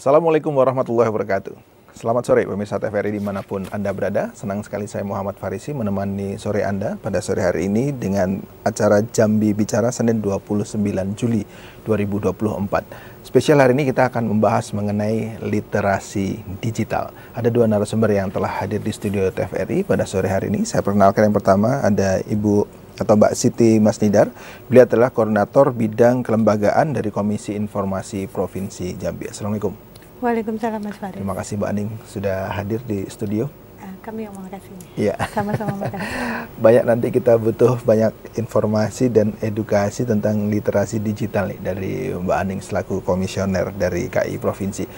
Assalamualaikum warahmatullahi wabarakatuh. Selamat sore pemirsa TVRI dimanapun Anda berada. Senang sekali saya Muhammad Farisi menemani sore Anda pada sore hari ini dengan acara Jambi Bicara Senin 29 Juli 2024. Spesial hari ini kita akan membahas mengenai literasi digital. Ada dua narasumber yang telah hadir di studio TVRI pada sore hari ini. Saya perkenalkan yang pertama ada Ibu atau Mbak Siti Masnidar. Beliau adalah koordinator bidang kelembagaan dari Komisi Informasi Provinsi Jambi. Assalamualaikum. Waalaikumsalam Mas Farid. Terima kasih Mbak Aning sudah hadir di studio. Kami yang makasih. Iya. Sama-sama makasih. Banyak nanti kita butuh banyak informasi dan edukasi tentang literasi digital nih dari Mbak Aning selaku komisioner dari KI Provinsi.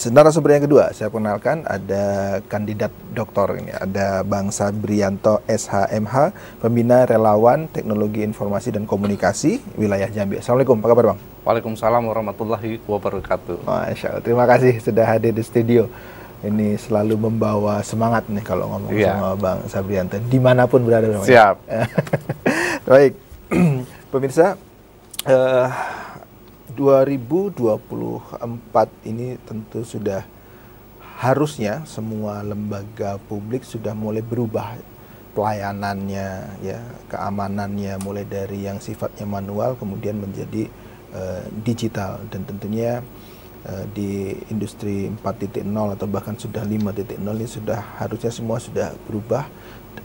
Narasumber yang kedua saya kenalkan ada kandidat doktor ini, ada Bang Sabrianto SHMH, pembina relawan teknologi informasi dan komunikasi wilayah Jambi. Assalamualaikum, apa kabar Bang? Waalaikumsalam warahmatullahi wabarakatuh. Masya Allah, terima kasih sudah hadir di studio. Ini selalu membawa semangat nih kalau ngomong sama Bang Sabrianto, dimanapun berada. Siap. Baik, pemirsa, 2024 ini tentu sudah harusnya semua lembaga publik sudah mulai berubah pelayanannya, ya, keamanannya, mulai dari yang sifatnya manual kemudian menjadi digital, dan tentunya di industri 4.0 atau bahkan sudah 5.0 ini sudah harusnya semua sudah berubah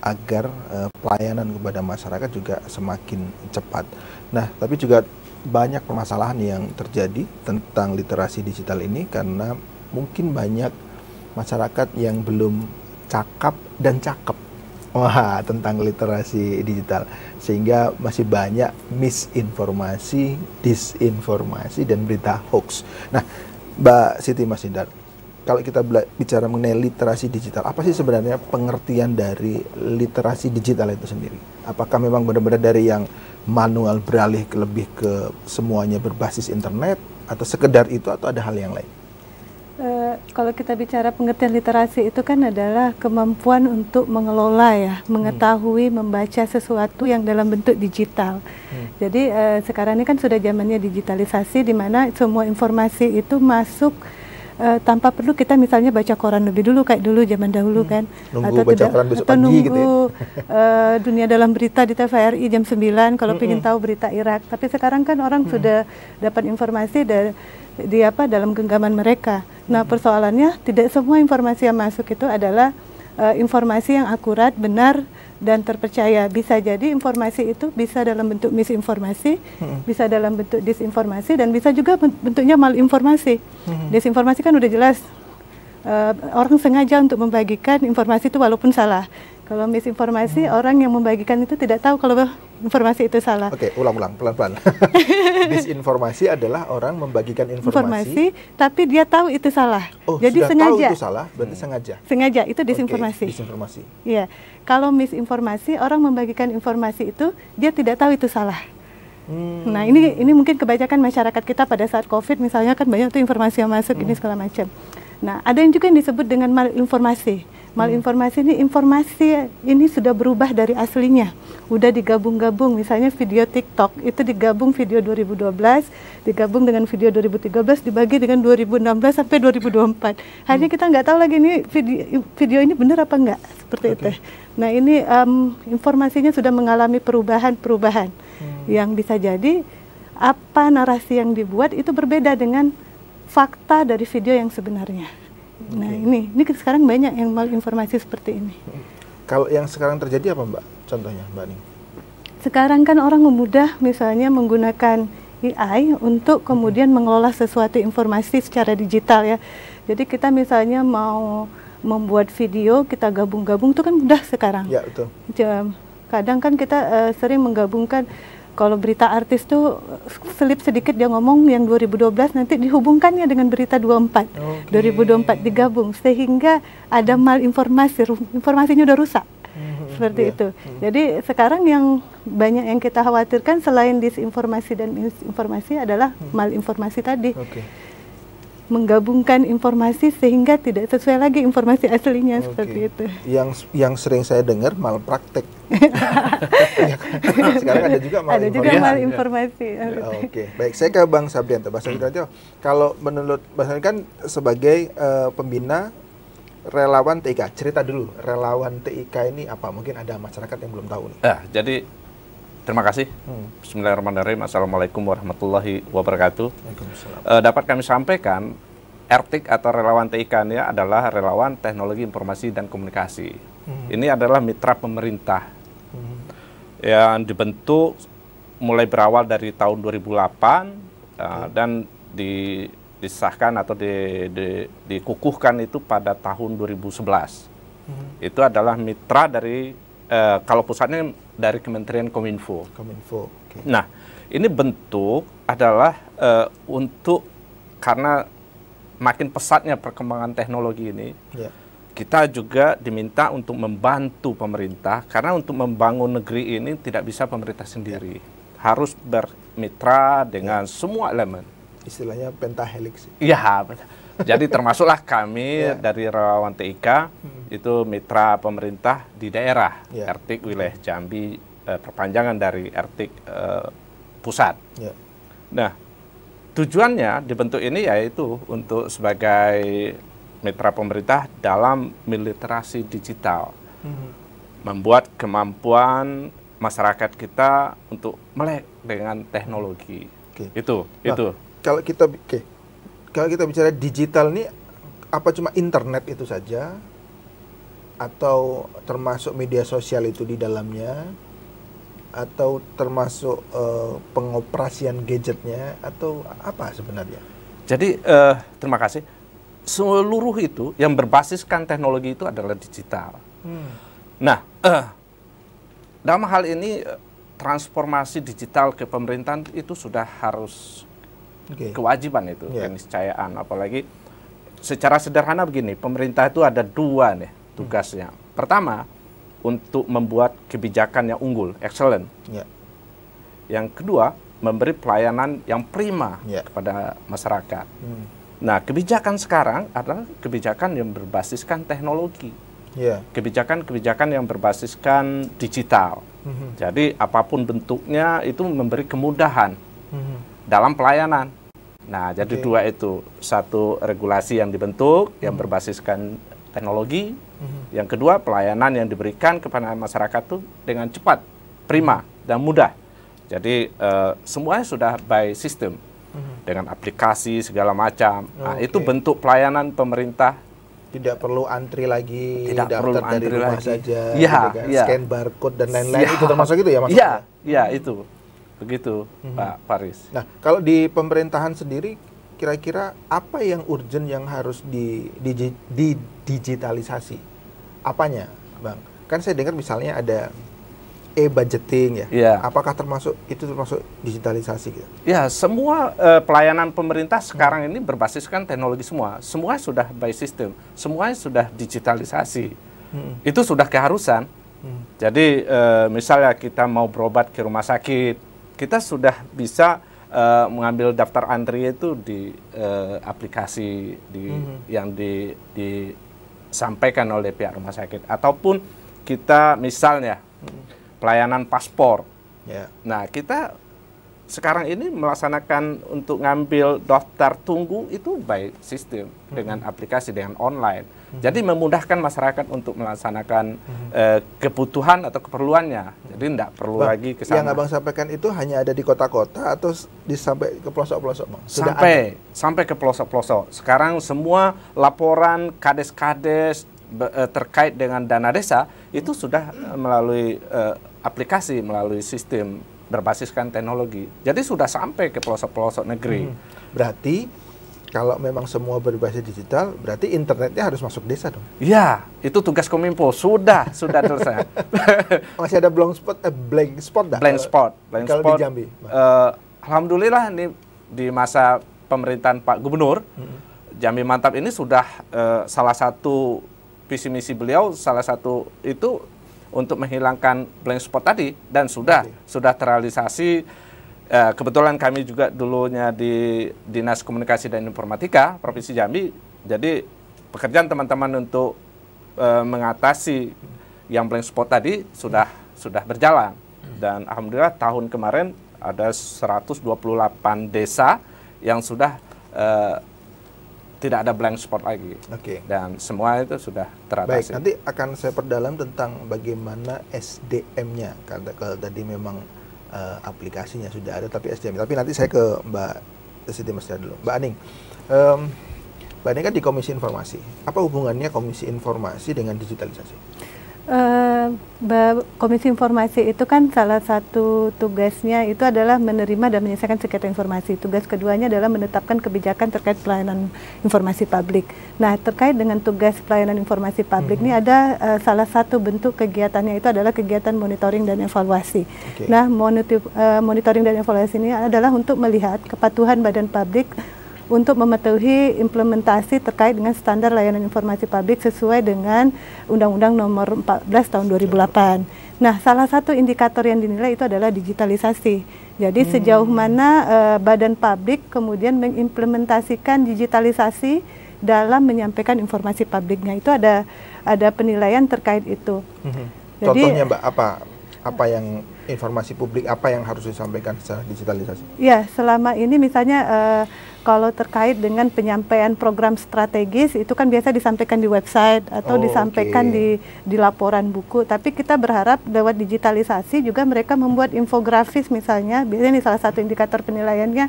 agar pelayanan kepada masyarakat juga semakin cepat. Nah, tapi juga banyak permasalahan yang terjadi tentang literasi digital ini karena mungkin banyak masyarakat yang belum cakap dan cakep tentang literasi digital, sehingga masih banyak misinformasi, disinformasi, dan berita hoax. Nah, Mbak Siti Masnidar, kalau kita bicara mengenai literasi digital, apa sih sebenarnya pengertian dari literasi digital itu sendiri? Apakah memang benar-benar dari yang manual beralih ke lebih ke semuanya berbasis internet, atau sekedar itu, atau ada hal yang lain? Kalau kita bicara pengertian literasi itu kan adalah kemampuan untuk mengelola, ya, mengetahui, membaca sesuatu yang dalam bentuk digital. Jadi sekarang ini kan sudah zamannya digitalisasi, di mana semua informasi itu masuk tanpa perlu kita misalnya baca koran lebih dulu kayak dulu zaman dahulu kan, nunggu atau baca koran besok pagi nunggu gitu ya? Dunia Dalam Berita di TVRI jam 9 kalau ingin tahu berita Irak. Tapi sekarang kan orang sudah dapat informasi dalam genggaman mereka. Nah, persoalannya tidak semua informasi yang masuk itu adalah informasi yang akurat, benar, dan terpercaya. Bisa jadi informasi itu bisa dalam bentuk misinformasi, bisa dalam bentuk disinformasi, dan bisa juga bentuknya malinformasi. Disinformasi kan udah jelas orang sengaja untuk membagikan informasi itu walaupun salah. Kalau misinformasi, orang yang membagikan itu tidak tahu kalau informasi itu salah. Oke, ulang-ulang, pelan-pelan. Disinformasi adalah orang membagikan informasi, tapi dia tahu itu salah. Oh, jadi sudah sengaja. tahu itu salah, berarti sengaja. Sengaja, itu disinformasi. Disinformasi. Iya. Kalau misinformasi, orang membagikan informasi itu, dia tidak tahu itu salah. Nah, ini mungkin kebanyakan masyarakat kita pada saat COVID misalnya kan banyak tuh informasi yang masuk ini segala macam. Nah, ada yang juga yang disebut dengan malinformasi. Malinformasi ini, informasi ini sudah berubah dari aslinya. Udah digabung-gabung, misalnya video TikTok, itu digabung video 2012, digabung dengan video 2013, dibagi dengan 2016 sampai 2024. Hanya kita nggak tahu lagi ini video ini benar apa enggak, seperti itu. Nah, ini informasinya sudah mengalami perubahan-perubahan yang bisa jadi apa narasi yang dibuat itu berbeda dengan fakta dari video yang sebenarnya. Nah, ini sekarang banyak yang malinformasi seperti ini. Kalau yang sekarang terjadi apa Mbak? Contohnya Mbak Ning? Sekarang kan orang mudah misalnya menggunakan AI untuk kemudian mengelola sesuatu informasi secara digital, ya. Jadi kita misalnya mau membuat video, kita gabung-gabung itu kan mudah sekarang. Ya, betul. Kadang kan kita sering menggabungkan. Kalau berita artis tuh selip sedikit dia ngomong yang 2012 nanti dihubungkannya dengan berita 24. 2024 digabung sehingga ada malinformasi, informasinya udah rusak. Seperti itu. Jadi sekarang yang banyak yang kita khawatirkan selain disinformasi dan misinformasi adalah malinformasi tadi. menggabungkan informasi sehingga tidak sesuai lagi informasi aslinya seperti itu. Yang sering saya dengar malpraktek. Sekarang ada juga mal ada informasi. juga mal informasi. Oke, baik. Saya ke Bang Sabrianto. Bang Sabrianto, kalau menurut Bang Sabrianto kan sebagai pembina relawan TIK, cerita dulu relawan TIK ini apa? Mungkin ada masyarakat yang belum tahu nih. Jadi terima kasih. Bismillahirrahmanirrahim. Assalamualaikum warahmatullahi wabarakatuh. Dapat kami sampaikan, RTIK atau relawan TIK ini adalah relawan teknologi informasi dan komunikasi. Ini adalah mitra pemerintah yang dibentuk mulai berawal dari tahun 2008 dan disahkan atau dikukuhkan itu pada tahun 2011. Itu adalah mitra dari kalau pusatnya dari Kementerian Kominfo. Okay. Nah, ini bentuk adalah untuk karena makin pesatnya perkembangan teknologi ini, kita juga diminta untuk membantu pemerintah karena untuk membangun negeri ini tidak bisa pemerintah sendiri, harus bermitra dengan semua elemen. Istilahnya pentahelix. Iya, jadi termasuklah kami dari relawan TIK itu mitra pemerintah di daerah, RTIK wilayah Jambi, perpanjangan dari RTIK pusat. Nah, tujuannya dibentuk ini yaitu untuk sebagai mitra pemerintah dalam literasi digital, membuat kemampuan masyarakat kita untuk melek dengan teknologi. Itu. Kalau kita bicara digital ini, apa cuma internet itu saja? Atau termasuk media sosial itu di dalamnya? Atau termasuk pengoperasian gadgetnya? Atau apa sebenarnya? Jadi, terima kasih. Seluruh itu yang berbasiskan teknologi itu adalah digital. Nah, dalam hal ini, transformasi digital ke pemerintahan itu sudah harus kewajiban itu, keniscayaan. Apalagi secara sederhana begini, pemerintah itu ada dua nih tugasnya. Pertama, untuk membuat kebijakan yang unggul, excellent. Yang kedua, memberi pelayanan yang prima kepada masyarakat. Nah, kebijakan sekarang adalah kebijakan yang berbasiskan teknologi. Kebijakan-kebijakan yang berbasiskan digital. Jadi apapun bentuknya itu memberi kemudahan dalam pelayanan. Nah, jadi dua itu. Satu, regulasi yang dibentuk, yang berbasiskan teknologi. Yang kedua, pelayanan yang diberikan kepada masyarakat itu dengan cepat, prima, dan mudah. Jadi, semuanya sudah by system. Dengan aplikasi, segala macam. Nah, itu bentuk pelayanan pemerintah. Tidak perlu antri lagi, tidak perlu daftar dari rumah saja, scan barcode dan lain-lain. Itu termasuk itu ya maksudnya? Iya, itu. Begitu, Pak Faris. Nah, kalau di pemerintahan sendiri, kira-kira apa yang urgent yang harus digitalisasi? Apanya, Bang? Kan saya dengar misalnya ada e-budgeting ya. Apakah termasuk digitalisasi gitu? Ya, semua pelayanan pemerintah sekarang ini berbasiskan teknologi semua. Semua sudah by system, semuanya sudah digitalisasi. Itu sudah keharusan. Jadi misalnya kita mau berobat ke rumah sakit, kita sudah bisa mengambil daftar antri itu di aplikasi yang disampaikan oleh pihak rumah sakit. Ataupun kita misalnya pelayanan paspor. Nah, kita sekarang ini melaksanakan untuk ngambil daftar tunggu itu by system dengan aplikasi, dengan online. Jadi memudahkan masyarakat untuk melaksanakan kebutuhan atau keperluannya. Jadi tidak perlu lagi ke sana. Yang Abang sampaikan itu hanya ada di kota-kota atau sampai ke pelosok-pelosok, Bang? Sampai ke pelosok-pelosok. Sekarang semua laporan kades-kades terkait dengan dana desa itu sudah melalui aplikasi, melalui sistem berbasiskan teknologi. Jadi sudah sampai ke pelosok-pelosok negeri. Berarti kalau memang semua berbasis digital, berarti internetnya harus masuk desa dong? Iya, itu tugas Kominfo. Sudah selesai. Masih ada blank spot dah? Blank spot. Kalau di Jambi? Alhamdulillah ini di masa pemerintahan Pak Gubernur, Jambi Mantap ini sudah salah satu visi misi beliau, salah satu itu untuk menghilangkan blank spot tadi, dan sudah terrealisasi kebetulan kami juga dulunya di Dinas Komunikasi dan Informatika Provinsi Jambi, jadi pekerjaan teman-teman untuk mengatasi yang blank spot tadi sudah berjalan. Dan alhamdulillah tahun kemarin ada 128 desa yang sudah tidak ada blank spot lagi. Dan semua itu sudah teratasi. Baik, nanti akan saya perdalam tentang bagaimana SDM-nya. Kalau tadi memang aplikasinya sudah ada, tapi SDM. Tapi nanti saya ke Mbak Siti Masda dulu. Mbak Aning, Mbak Aning kan di Komisi Informasi. Apa hubungannya Komisi Informasi dengan digitalisasi? Komisi Informasi itu kan salah satu tugasnya itu adalah menerima dan menyelesaikan sengketa informasi. Tugas keduanya adalah menetapkan kebijakan terkait pelayanan informasi publik. Nah, terkait dengan tugas pelayanan informasi publik ini ada salah satu bentuk kegiatannya itu adalah kegiatan monitoring dan evaluasi. Nah, monitoring dan evaluasi ini adalah untuk melihat kepatuhan badan publik untuk mematuhi implementasi terkait dengan standar layanan informasi publik sesuai dengan Undang-Undang Nomor 14 Tahun 2008. Nah, salah satu indikator yang dinilai itu adalah digitalisasi. Jadi sejauh mana badan publik kemudian mengimplementasikan digitalisasi dalam menyampaikan informasi publiknya, itu ada penilaian terkait itu. Jadi, contohnya Mbak, apa yang informasi publik apa yang harus disampaikan secara digitalisasi? Ya, selama ini misalnya kalau terkait dengan penyampaian program strategis itu kan biasa disampaikan di website atau disampaikan di laporan buku. Tapi kita berharap lewat digitalisasi juga mereka membuat infografis misalnya. Biasanya ini salah satu indikator penilaiannya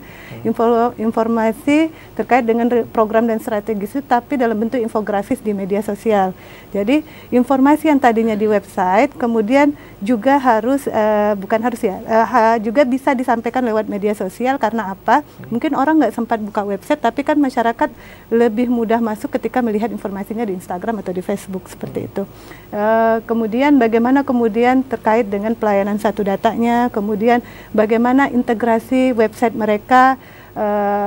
informasi terkait dengan program dan strategis itu, tapi dalam bentuk infografis di media sosial. Jadi informasi yang tadinya di website kemudian juga harus juga bisa disampaikan lewat media sosial. Karena apa? Mungkin orang nggak sempat buka website, tapi kan masyarakat lebih mudah masuk ketika melihat informasinya di Instagram atau di Facebook seperti itu. Kemudian bagaimana kemudian terkait dengan pelayanan satu datanya, kemudian bagaimana integrasi website mereka,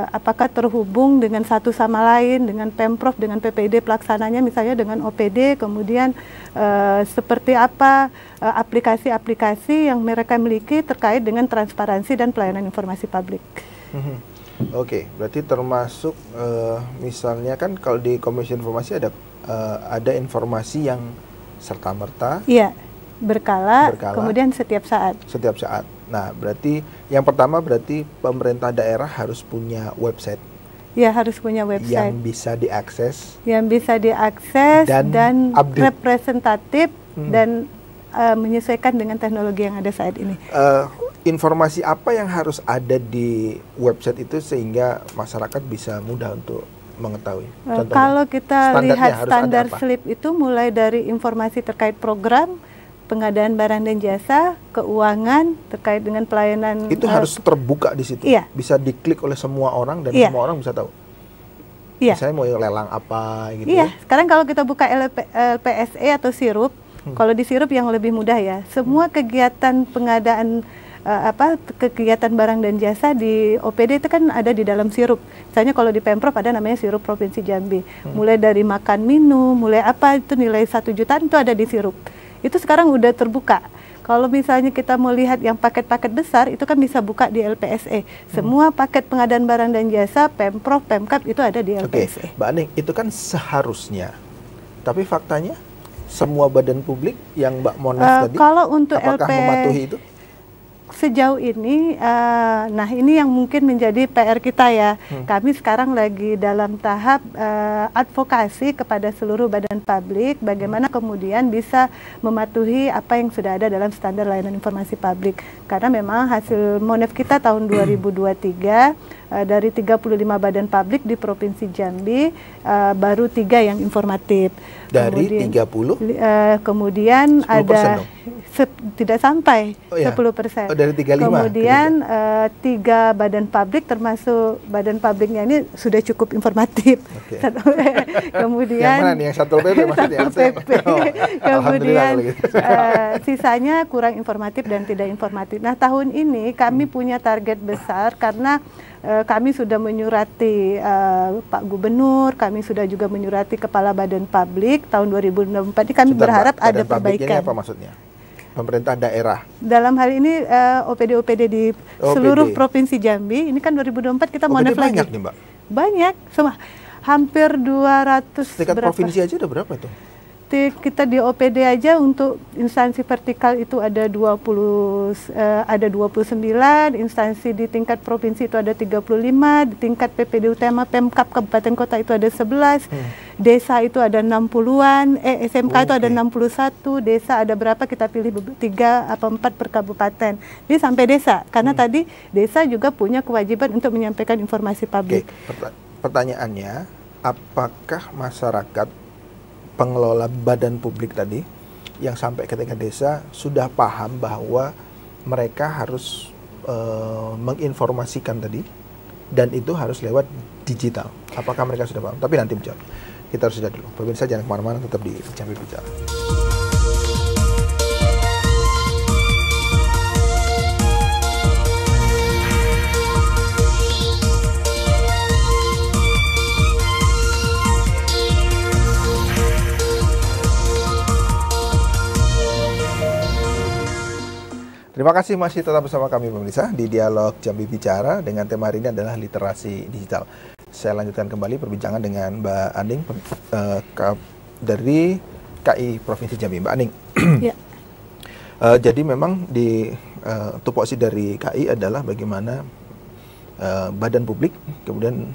apakah terhubung dengan satu sama lain, dengan Pemprov, dengan PPID pelaksananya misalnya dengan OPD, kemudian seperti apa aplikasi-aplikasi yang mereka miliki terkait dengan transparansi dan pelayanan informasi publik. Oke, berarti termasuk misalnya kan kalau di Komisi Informasi ada informasi yang serta-merta. Iya, berkala, kemudian setiap saat. Setiap saat. Nah, berarti yang pertama berarti pemerintah daerah harus punya website. Ya, harus punya website. Yang bisa diakses. Yang bisa diakses dan representatif dan menyesuaikan dengan teknologi yang ada saat ini. Informasi apa yang harus ada di website itu sehingga masyarakat bisa mudah untuk mengetahui? Contohnya, kalau kita lihat standar SLIP itu mulai dari informasi terkait program, pengadaan barang dan jasa, keuangan, terkait dengan pelayanan. Itu harus terbuka di situ? Iya. Bisa diklik oleh semua orang dan semua orang bisa tahu? Iya. Misalnya mau lelang apa gitu? Iya, sekarang kalau kita buka LPSE atau sirup, kalau di sirup yang lebih mudah ya, semua kegiatan pengadaan kegiatan barang dan jasa di OPD itu kan ada di dalam sirup. Misalnya kalau di Pemprov ada namanya sirup Provinsi Jambi. Mulai dari makan minum, mulai apa itu nilai 1 jutaan itu ada di sirup. Itu sekarang udah terbuka. Kalau misalnya kita mau lihat yang paket-paket besar itu kan bisa buka di LPSE. Semua paket pengadaan barang dan jasa Pemprov, Pemkab itu ada di LPSE. Mbak Aning, itu kan seharusnya. Tapi faktanya semua badan publik yang Mbak Monas tadi kalau untuk apakah mematuhi itu? Sejauh ini, nah ini yang mungkin menjadi PR kita ya. Kami sekarang lagi dalam tahap advokasi kepada seluruh badan publik, bagaimana kemudian bisa mematuhi apa yang sudah ada dalam standar layanan informasi publik. Karena memang hasil Monef kita tahun 2023, dari 35 badan publik di Provinsi Jambi, baru 3 yang informatif. Dari kemudian, 30? Kemudian ada tidak sampai 10%. Dari 35? Kemudian 3 badan publik, termasuk badan publiknya ini sudah cukup informatif. Kemudian yang mana nih? Yang Satpol PP maksudnya? Kemudian sisanya kurang informatif dan tidak informatif. Nah, tahun ini kami punya target besar karena kami sudah menyurati Pak Gubernur, kami sudah juga menyurati Kepala Badan Publik tahun 2024 ini kami berharap ada perbaikan. Ini apa maksudnya? pemerintah daerah. Dalam hal ini OPD-OPD di seluruh provinsi Jambi. Ini kan 2024 kita monef lagi. Banyak nih, Mbak. Banyak, semua. Hampir 200. Tingkat provinsi aja udah berapa itu? Kita di OPD aja untuk instansi vertikal itu ada 29, instansi di tingkat provinsi itu ada 35, di tingkat PPD utama Pemkab Kabupaten Kota itu ada 11, desa itu ada 60-an, SMK itu ada 61, desa ada berapa kita pilih 3 atau 4 per kabupaten. Jadi sampai desa, karena tadi desa juga punya kewajiban untuk menyampaikan informasi publik. Pertanyaannya, apakah masyarakat pengelola badan publik tadi yang sampai ke tingkat desa sudah paham bahwa mereka harus menginformasikan tadi dan itu harus lewat digital? Apakah mereka sudah paham? Tapi nanti menjawab. Kita harus jeda dulu. Pemirsa jangan kemana-mana, tetap di Jambi Bicara. Terima kasih masih tetap bersama kami pemirsa di Dialog Jambi Bicara dengan tema hari ini adalah literasi digital. Saya lanjutkan kembali perbincangan dengan Mbak Aning dari KI Provinsi Jambi. Mbak Aning, ya. Jadi memang di tupoksi dari KI adalah bagaimana badan publik kemudian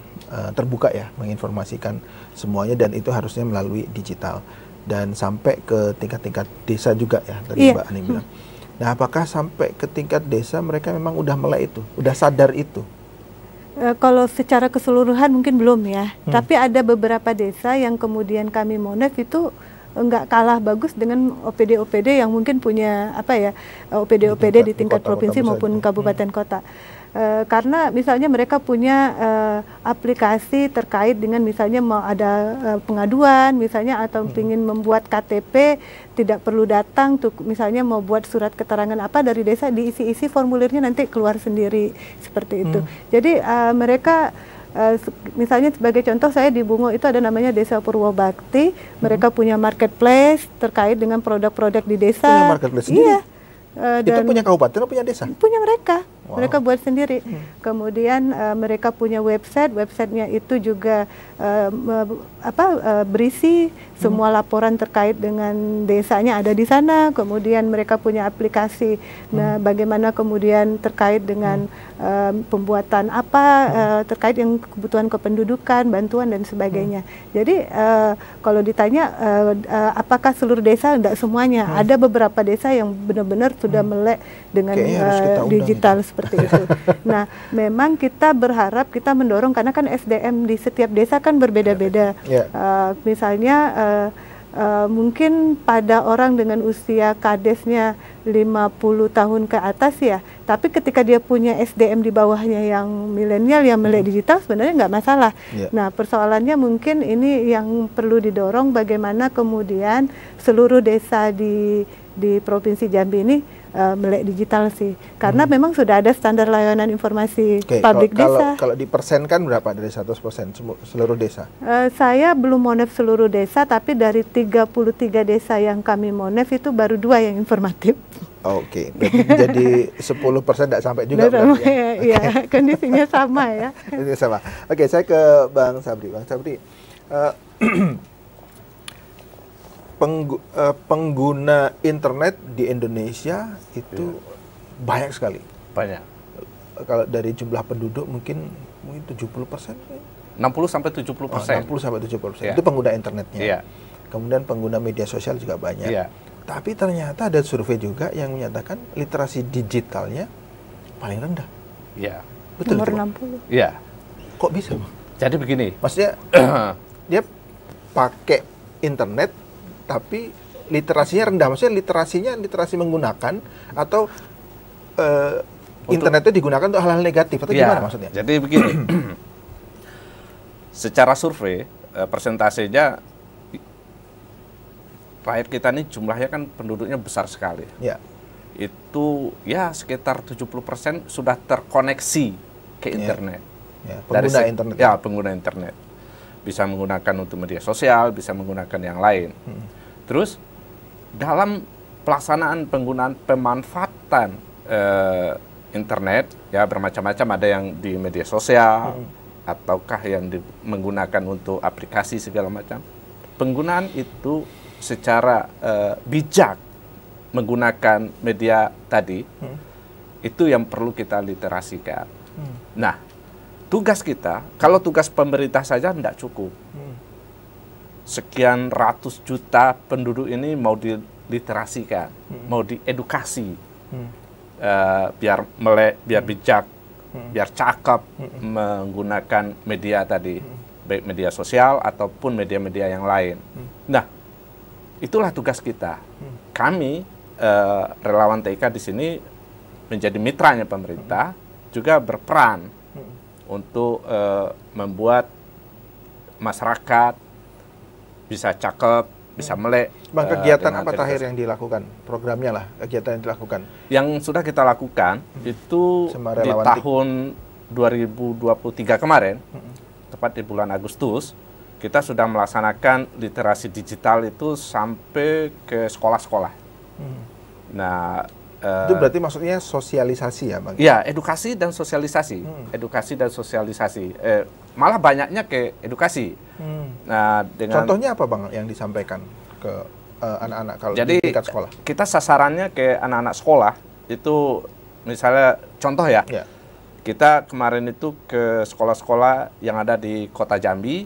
terbuka ya menginformasikan semuanya dan itu harusnya melalui digital dan sampai ke tingkat-tingkat desa juga ya tadi Mbak Aning bilang. Nah, apakah sampai ke tingkat desa mereka memang udah melek itu, udah sadar itu? Kalau secara keseluruhan mungkin belum ya, tapi ada beberapa desa yang kemudian kami monef itu nggak kalah bagus dengan OPD-OPD yang mungkin punya OPD-OPD di tingkat provinsi maupun kabupaten kota. Karena misalnya mereka punya aplikasi terkait dengan misalnya mau ada pengaduan misalnya atau ingin membuat KTP tidak perlu datang tuh misalnya mau buat surat keterangan apa dari desa diisi-isi formulirnya nanti keluar sendiri seperti itu. Jadi mereka misalnya sebagai contoh saya di Bungo itu ada namanya Desa Purwobakti, mereka punya marketplace terkait dengan produk-produk di desa. Punya marketplace sendiri? Iya. Itu punya kabupaten atau punya desa? Punya mereka. Wow. Mereka buat sendiri. Kemudian mereka punya websitenya itu juga berisi semua laporan terkait dengan desanya ada di sana. Kemudian mereka punya aplikasi bagaimana kemudian terkait dengan pembuatan terkait yang kebutuhan kependudukan, bantuan dan sebagainya. Jadi kalau ditanya apakah seluruh desa, tidak semuanya. Ada beberapa desa yang benar-benar sudah melek dengan digital seperti itu. Nah, memang kita berharap, kita mendorong karena kan SDM di setiap desa kan berbeda-beda. Misalnya mungkin pada orang dengan usia kadesnya 50 tahun ke atas ya, tapi ketika dia punya SDM di bawahnya yang milenial yang melek digital sebenarnya nggak masalah. Nah, persoalannya mungkin ini yang perlu didorong bagaimana kemudian seluruh desa di Provinsi Jambi ini melek digital sih, karena memang sudah ada standar layanan informasi publik desa. Kalau dipersenkan berapa dari 100% seluruh desa? Saya belum monef seluruh desa, tapi dari 33 desa yang kami monef itu baru 2 yang informatif. Oke, jadi 10% tidak sampai juga berarti ya? Iya, kondisinya sama ya. Kondisinya sama. Oke, saya ke Bang Sabri. Bang Sabri, pengguna internet di Indonesia itu banyak sekali. Banyak. Kalau dari jumlah penduduk mungkin 70%. 60 sampai 70%. 60 sampai 70%. Itu pengguna internetnya. Yeah. Kemudian pengguna media sosial juga banyak. Yeah. Tapi ternyata ada survei juga yang menyatakan literasi digitalnya paling rendah. Iya. Betul. Nomor 60. Iya. Kok bisa, Bang? Jadi begini. Maksudnya dia pakai internet tapi literasinya rendah. Maksudnya literasi menggunakan atau internet itu digunakan untuk hal-hal negatif atau gimana maksudnya? Jadi begini. Secara survei persentasenya rakyat kita ini jumlahnya kan penduduknya besar sekali. Ya. Itu ya sekitar 70% sudah terkoneksi ke internet. Ya, pengguna internet. Ya, pengguna internet. Bisa menggunakan untuk media sosial, bisa menggunakan yang lain. Terus dalam pelaksanaan penggunaan pemanfaatan internet ya bermacam-macam, ada yang di media sosial ataukah yang menggunakan untuk aplikasi segala macam. Penggunaan itu secara bijak menggunakan media tadi itu yang perlu kita literasikan. Nah, tugas kita, kalau tugas pemerintah saja tidak cukup. Sekian ratus juta penduduk ini mau diliterasikan, mau diedukasi, biar melek, biar bijak, biar cakep menggunakan media tadi, baik media sosial ataupun media-media yang lain. Nah, itulah tugas kita. Kami relawan TIK di sini menjadi mitranya pemerintah, juga berperan untuk membuat masyarakat bisa cakep, bisa melek. Bang, kegiatan apa terakhir yang dilakukan? Programnya lah, kegiatan yang dilakukan. Yang sudah kita lakukan itu di tahun 2023 kemarin, tepat di bulan Agustus, kita sudah melaksanakan literasi digital itu sampai ke sekolah-sekolah. Nah, itu berarti maksudnya sosialisasi ya, Bang? Ya, edukasi dan sosialisasi. Edukasi dan sosialisasi. Malah banyaknya ke edukasi. Nah, dengan contohnya apa, Bang, yang disampaikan ke anak-anak kalau jadi, di tingkat sekolah? Kita sasarannya ke anak-anak sekolah itu misalnya contoh ya. Kita kemarin itu ke sekolah-sekolah yang ada di Kota Jambi.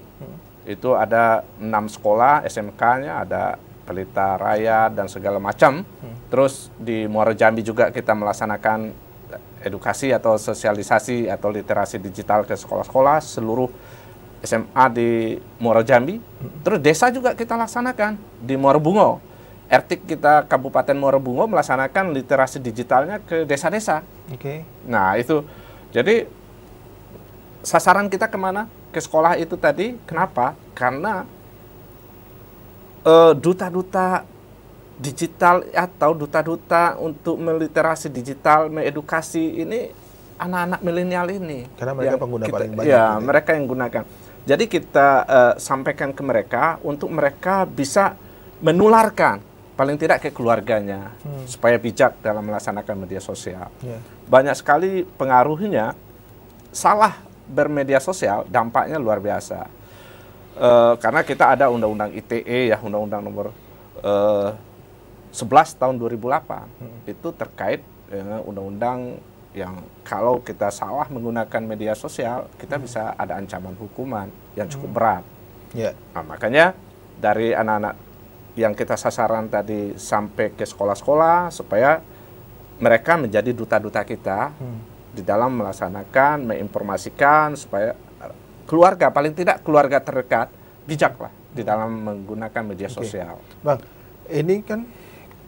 Itu ada 6 sekolah SMK-nya, ada Pelita Raya dan segala macam. Terus di Muara Jambi juga kita melaksanakan edukasi atau sosialisasi atau literasi digital ke sekolah-sekolah seluruh SMA di Muara Jambi. Terus desa juga kita laksanakan di Muara Bungo. RT kita Kabupaten Muara Bungo melaksanakan literasi digitalnya ke desa-desa. Nah itu, jadi sasaran kita kemana? Ke sekolah itu tadi. Kenapa? Karena duta-duta digital atau duta-duta untuk meliterasi digital, mengedukasi ini anak-anak milenial ini. Karena mereka pengguna paling banyak. Ya, mereka yang gunakan. Jadi kita sampaikan ke mereka untuk mereka bisa menularkan, paling tidak ke keluarganya, supaya bijak dalam melaksanakan media sosial. Banyak sekali pengaruhnya, salah bermedia sosial, dampaknya luar biasa. Karena kita ada Undang-Undang ITE ya, Undang-Undang nomor 11 tahun 2008 itu terkait dengan undang-undang yang kalau kita salah menggunakan media sosial kita bisa ada ancaman hukuman yang cukup berat. Nah, makanya dari anak-anak yang kita sasaran tadi sampai ke sekolah-sekolah supaya mereka menjadi duta-duta kita di dalam melaksanakan, menginformasikan supaya keluarga, paling tidak keluarga terdekat, bijaklah di dalam menggunakan media sosial. Bang, ini kan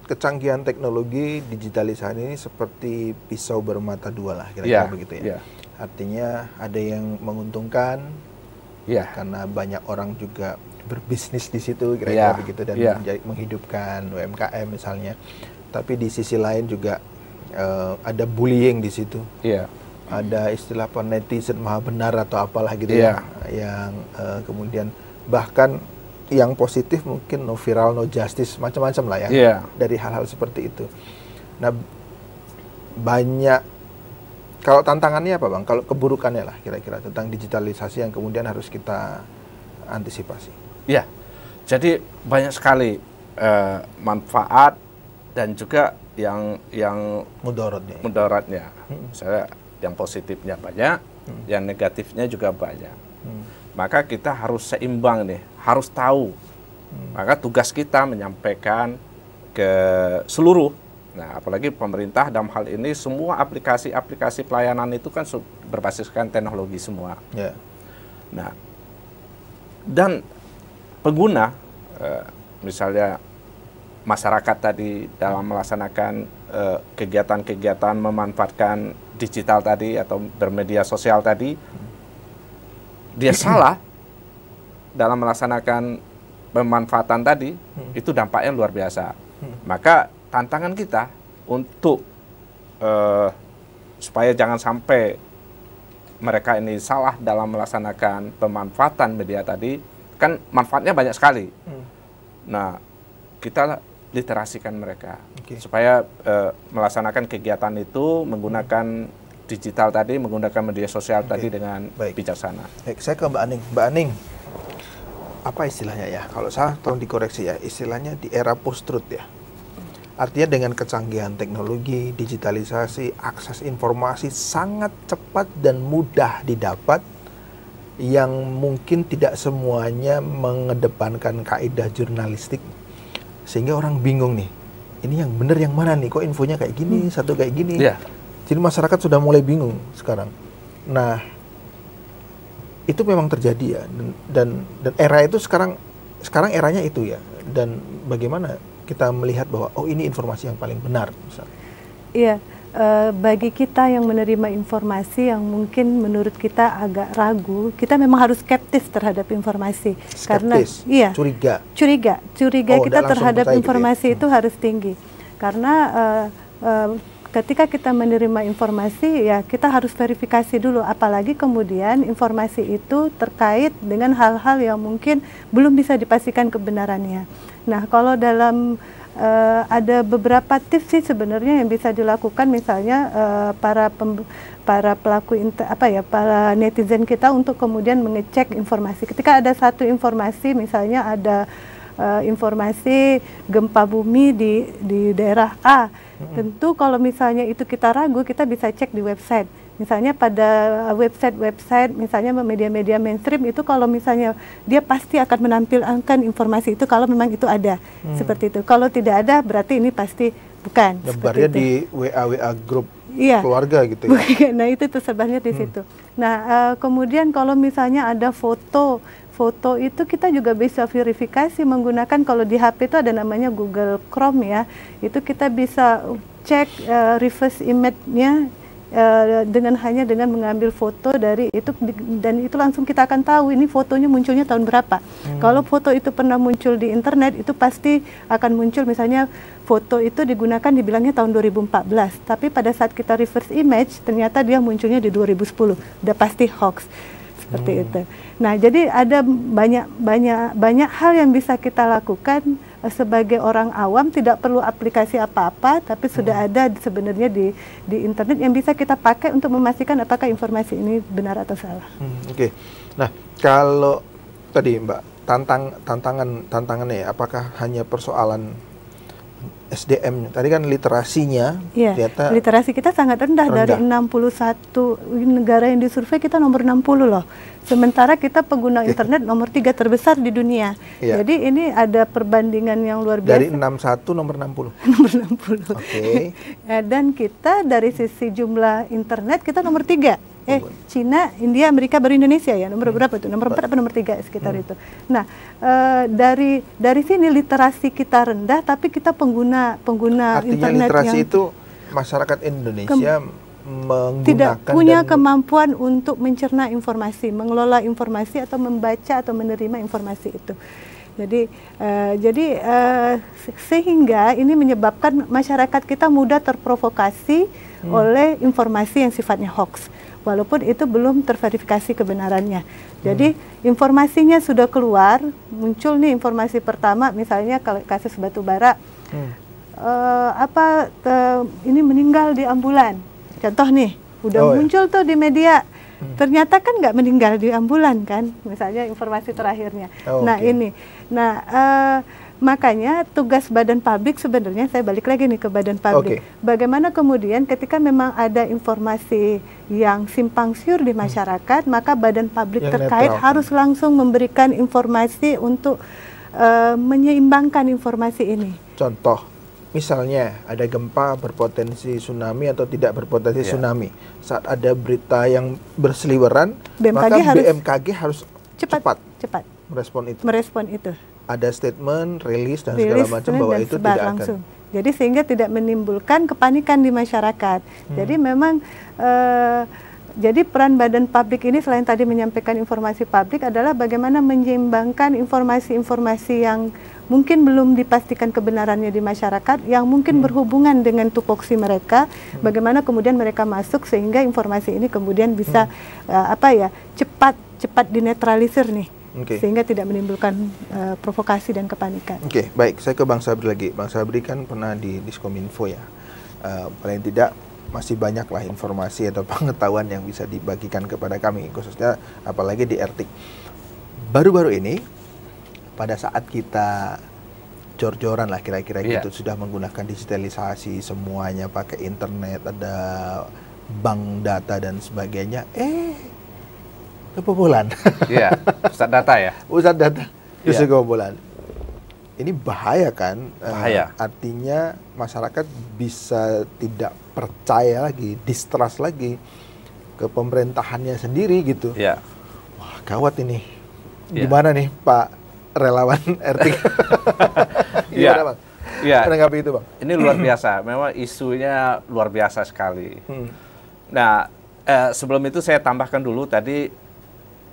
kecanggihan teknologi digitalisasi ini seperti pisau bermata dua lah, kira-kira begitu ya. Artinya ada yang menguntungkan, karena banyak orang juga berbisnis di situ, kira-kira begitu, dan menghidupkan UMKM misalnya. Tapi di sisi lain juga ada bullying di situ. Ada istilah netizen maha benar atau apalah gitu yang kemudian bahkan yang positif mungkin no viral no justice macam-macam lah ya dari hal-hal seperti itu. Nah, banyak, kalau tantangannya apa, Bang? Kalau keburukannya lah kira-kira tentang digitalisasi yang kemudian harus kita antisipasi. Jadi banyak sekali manfaat dan juga yang mudaratnya. Misalnya yang positifnya banyak, yang negatifnya juga banyak. Maka kita harus seimbang nih, harus tahu. Maka tugas kita menyampaikan ke seluruh, nah apalagi pemerintah dalam hal ini semua aplikasi-aplikasi pelayanan itu kan berbasiskan teknologi semua. Nah, dan pengguna, misalnya masyarakat tadi dalam melaksanakan kegiatan-kegiatan memanfaatkan digital tadi atau bermedia sosial tadi, dia salah dalam melaksanakan pemanfaatan tadi, itu dampaknya luar biasa. Maka tantangan kita untuk supaya jangan sampai mereka ini salah dalam melaksanakan pemanfaatan media tadi, kan manfaatnya banyak sekali. Nah, kita literasikan mereka supaya melaksanakan kegiatan itu menggunakan digital tadi, menggunakan media sosial tadi dengan bijaksana. Baik, saya ke Mbak Aning. Mbak Aning, apa istilahnya ya? Kalau salah tolong dikoreksi ya. Istilahnya di era post-truth ya. Artinya dengan kecanggihan teknologi, digitalisasi, akses informasi sangat cepat dan mudah didapat, yang mungkin tidak semuanya mengedepankan kaidah jurnalistik, sehingga orang bingung nih, ini yang benar yang mana nih, kok infonya kayak gini, satu kayak gini. Jadi masyarakat sudah mulai bingung sekarang. Nah, itu memang terjadi ya, dan era itu sekarang eranya itu ya. Dan bagaimana kita melihat bahwa oh ini informasi yang paling benar misalnya. Iya, bagi kita yang menerima informasi yang mungkin menurut kita agak ragu, kita memang harus skeptis terhadap informasi. Karena curiga kita terhadap informasi itu harus tinggi. Karena ketika kita menerima informasi, ya kita harus verifikasi dulu, apalagi kemudian informasi itu terkait dengan hal-hal yang mungkin belum bisa dipastikan kebenarannya. Nah, kalau dalam ada beberapa tips sih sebenarnya yang bisa dilakukan, misalnya para pelaku para netizen kita untuk kemudian mengecek informasi. Ketika ada satu informasi, misalnya ada informasi gempa bumi di daerah A, tentu kalau misalnya itu kita ragu, kita bisa cek di website. Misalnya pada website misalnya media-media mainstream itu, kalau misalnya dia pasti akan menampilkan informasi itu kalau memang itu ada, seperti itu. Kalau tidak ada, berarti ini pasti bukan. Gambarnya di WA grup keluarga gitu ya. Nah, itu tersebarnya di situ. Nah, kemudian kalau misalnya ada foto itu kita juga bisa verifikasi menggunakan, kalau di HP itu ada namanya Google Chrome ya, itu kita bisa cek reverse image-nya hanya dengan mengambil foto dari itu, dan itu langsung kita akan tahu ini fotonya munculnya tahun berapa. Kalau foto itu pernah muncul di internet, itu pasti akan muncul, misalnya foto itu digunakan dibilangnya tahun 2014, tapi pada saat kita reverse image ternyata dia munculnya di 2010, udah pasti hoax. Seperti itu. Nah, jadi ada banyak hal yang bisa kita lakukan sebagai orang awam, tidak perlu aplikasi apa-apa, tapi sudah ada sebenarnya di internet yang bisa kita pakai untuk memastikan apakah informasi ini benar atau salah. Nah, kalau tadi Mbak, tantangannya ya, apakah hanya persoalan SDM? Tadi kan literasinya, ternyata literasi kita sangat rendah. Dari 61 negara yang disurvei, kita nomor 60 loh. Sementara kita pengguna internet nomor 3 terbesar di dunia. Jadi ini ada perbandingan yang luar biasa. Dari 61 nomor 60. Nomor 60. Dan kita dari sisi jumlah internet kita nomor 3. Cina, India, Amerika, baru Indonesia ya. Nomor berapa tuh? Nomor 4 atau nomor 3 sekitar itu. Nah, dari sini literasi kita rendah, tapi kita pengguna artinya internet literasi yang itu masyarakat Indonesia tidak punya kemampuan untuk mencerna informasi, mengelola informasi, atau membaca atau menerima informasi itu. Jadi sehingga ini menyebabkan masyarakat kita mudah terprovokasi oleh informasi yang sifatnya hoax, walaupun itu belum terverifikasi kebenarannya. Jadi informasinya sudah keluar, muncul nih informasi pertama, misalnya kalau kasus batu bara, ini meninggal di ambulan. Contoh nih, udah muncul tuh di media, ternyata kan nggak meninggal di ambulan kan, misalnya informasi terakhirnya. Makanya tugas badan publik sebenarnya, saya balik lagi nih ke badan publik. Bagaimana kemudian ketika memang ada informasi yang simpang siur di masyarakat, maka badan publik yang terkait harus langsung memberikan informasi untuk menyeimbangkan informasi ini. Contoh, misalnya ada gempa berpotensi tsunami atau tidak berpotensi tsunami. Saat ada berita yang berseliweran, maka BMKG harus cepat merespon itu. Ada statement, rilis dan segala macam bahwa itu tidak langsung akan. Jadi sehingga tidak menimbulkan kepanikan di masyarakat. Jadi memang jadi peran badan publik ini selain tadi menyampaikan informasi publik adalah bagaimana menyeimbangkan informasi-informasi yang mungkin belum dipastikan kebenarannya di masyarakat, yang mungkin berhubungan dengan tupoksi mereka, bagaimana kemudian mereka masuk sehingga informasi ini kemudian bisa cepat dinetralisir nih. Oke. sehingga tidak menimbulkan provokasi dan kepanikan. Oke, baik. Saya ke Bang Sabri lagi. Bang Sabri kan pernah di Diskominfo ya. Paling tidak masih banyaklah informasi atau pengetahuan yang bisa dibagikan kepada kami, khususnya apalagi di RT. Baru-baru ini, pada saat kita jor-joran lah kira-kira gitu, sudah menggunakan digitalisasi, semuanya pakai internet, ada bank data dan sebagainya, kebobolan. Iya, pusat data ya. Pusat data justru kebobolan. Ini bahaya kan? Bahaya. Artinya masyarakat bisa tidak percaya lagi, distrust lagi ke pemerintahannya sendiri gitu. Iya. Wah, gawat ini. Gimana nih Pak relawan RT? Gimana Bang? Iya. Menanggapi itu Bang? Ini luar biasa. Memang isunya luar biasa sekali. Nah, sebelum itu saya tambahkan dulu tadi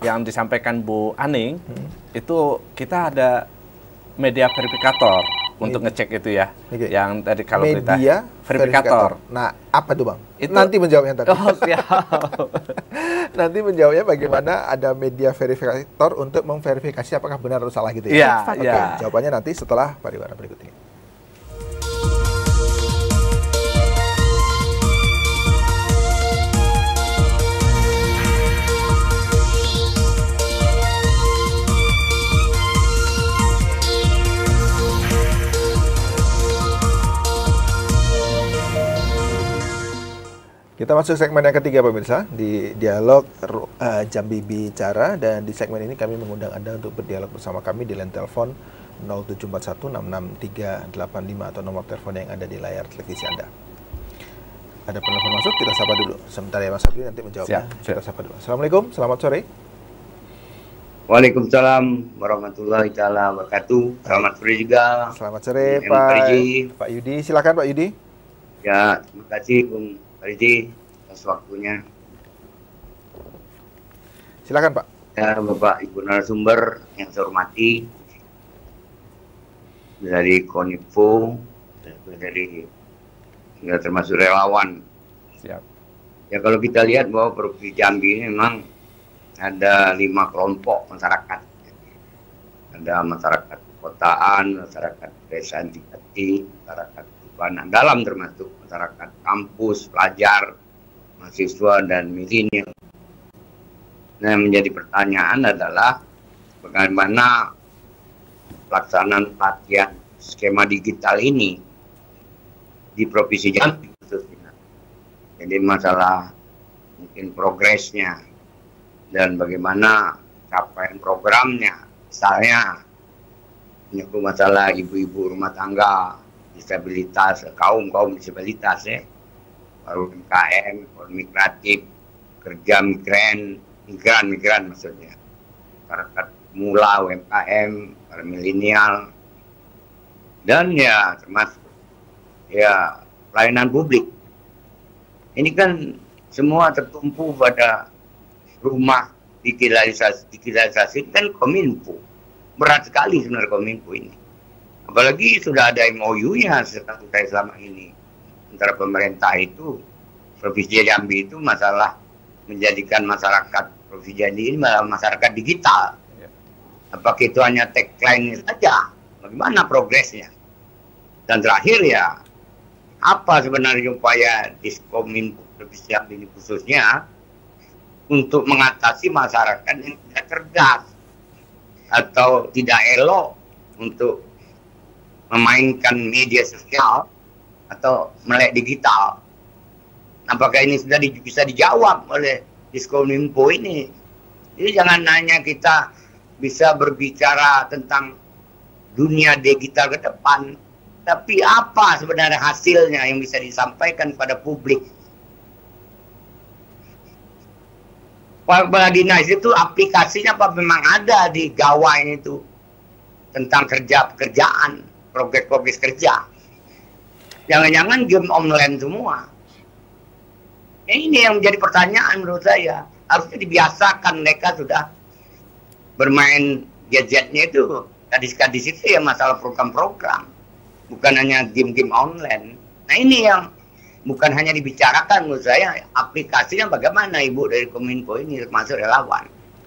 yang disampaikan Bu Aning, itu kita ada media verifikator untuk ngecek itu ya. Yang tadi kalau kita media verifikator. Nah, apa tuh Bang? Itu, nanti menjawabnya tadi. Oh, siap. Nanti menjawabnya bagaimana ada media verifikator untuk memverifikasi apakah benar atau salah gitu ya. Iya, Oke, jawabannya nanti setelah pariwara berikut ini. Kita masuk segmen yang ketiga pemirsa di dialog Jambi Bicara, dan di segmen ini kami mengundang Anda untuk berdialog bersama kami di line telepon 0741663385 atau nomor telepon yang ada di layar televisi Anda. Ada penelpon masuk, kita sapa dulu. Sebentar ya Mas Sabri, nanti menjawabnya. Kita sapa dulu. Assalamualaikum, selamat sore. Waalaikumsalam warahmatullahi taala wabarakatuh. Selamat sore juga. Selamat sore Pak Yudi. Silakan Pak Yudi. Ya, terima kasih Bung Fariji atas waktunya. Silakan Pak. Ya, Bapak Ibu narasumber yang saya hormati, dari Koninfo, dari termasuk relawan. Siap. Ya, kalau kita lihat bahwa Provinsi Jambi ini memang ada 5 kelompok masyarakat. Ada masyarakat kotaan, masyarakat pedesaan tingkati, masyarakat urban dalam, termasuk masyarakat kampus, pelajar, mahasiswa, dan milenial. Nah, yang menjadi pertanyaan adalah bagaimana pelaksanaan pelatihan skema digital ini di Provinsi Jambi khususnya. Jadi masalah mungkin progresnya dan bagaimana capaian programnya, misalnya menyangkut masalah ibu-ibu rumah tangga, disabilitas, kaum disabilitas ya, UMKM, ekonomi kreatif, kerja migran maksudnya, masyarakat mula, UMKM, para milenial, dan ya termasuk ya pelayanan publik. Ini kan semua tertumpu pada rumah digitalisasi kan Kominfo. Berat sekali sebenarnya Kominfo ini. Apalagi sudah ada MOU-nya selama ini antara pemerintah itu, Provinsi Jambi itu masalah menjadikan masyarakat Provinsi Jambi ini masyarakat digital. Apakah itu hanya tagline saja? Bagaimana progresnya? Dan terakhir ya, apa sebenarnya upaya Diskominfo Provinsi Jambi ini khususnya untuk mengatasi masyarakat yang tidak cerdas atau tidak elok untuk memainkan media sosial atau melek digital. Apakah ini sudah bisa dijawab oleh Diskominfo ini? Jadi jangan hanya kita bisa berbicara tentang dunia digital ke depan, tapi apa sebenarnya hasilnya yang bisa disampaikan pada publik. Pak Dinas itu aplikasinya apa memang ada di gawai itu tentang pekerjaan, progres kerja. Jangan-jangan game online semua. Ini yang menjadi pertanyaan menurut saya. Harusnya dibiasakan mereka sudah bermain gadgetnya itu. Gadis-gadis itu ya masalah program-program. Bukan hanya game-game online. Nah ini yang bukan hanya dibicarakan menurut saya, aplikasinya bagaimana Ibu dari Kominfo ini termasuk relawan.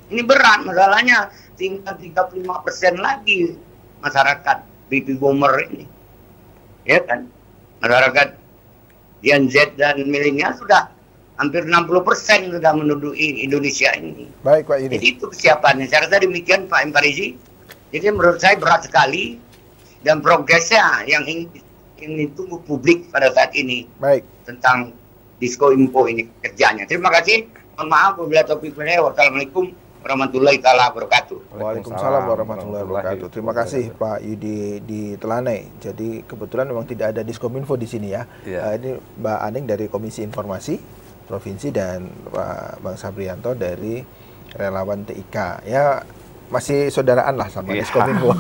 Ini berat masalahnya, tinggal 35% lagi masyarakat baby boomer ini. Ya kan? Masyarakat Gen Z dan milenial sudah hampir 60% sudah menduduki Indonesia ini. Baik Pak Yudi. Jadi itu kesiapannya. Saya rasa demikian Pak M. Farizi. Jadi menurut saya berat sekali dan progresnya yang ingin ditunggu publik pada saat ini. Baik. Tentang Disko Info ini kerjanya. Terima kasih. Mohon maaf apabila topik saya. Wassalamualaikum warahmatullahi wabarakatuh. Waalaikumsalam warahmatullahi wabarakatuh. Terima kasih Pak Yudi di Telanai. Jadi kebetulan memang tidak ada Diskominfo di sini ya. Ini Mbak Aning dari Komisi Informasi Provinsi dan Pak Bang Sabrianto dari Relawan TIK. Ya masih saudaraan lah sama Diskominfo.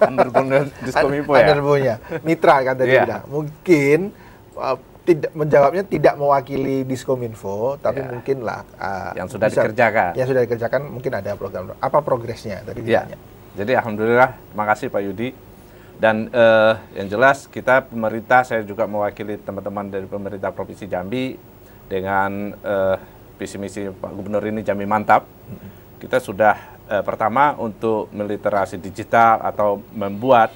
Underbone Diskominfo ya. Underbone-nya. Mitra kan tadi bilang. Mungkin tidak menjawabnya tidak mewakili Diskominfo, tapi mungkin lah yang sudah dikerjakan. Yang sudah dikerjakan mungkin ada program. Apa progresnya tadi ditanya. Jadi alhamdulillah, terima kasih Pak Yudi. Dan yang jelas kita pemerintah, saya juga mewakili teman-teman dari pemerintah Provinsi Jambi dengan visi misi Pak Gubernur ini Jambi Mantap. Kita sudah pertama untuk meliterasi digital atau membuat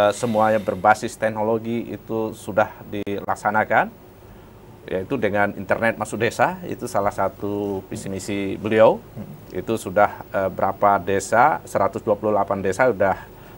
semuanya berbasis teknologi itu sudah dilaksanakan, yaitu dengan internet masuk desa. Itu salah satu visi misi beliau. Itu sudah berapa desa, 128 desa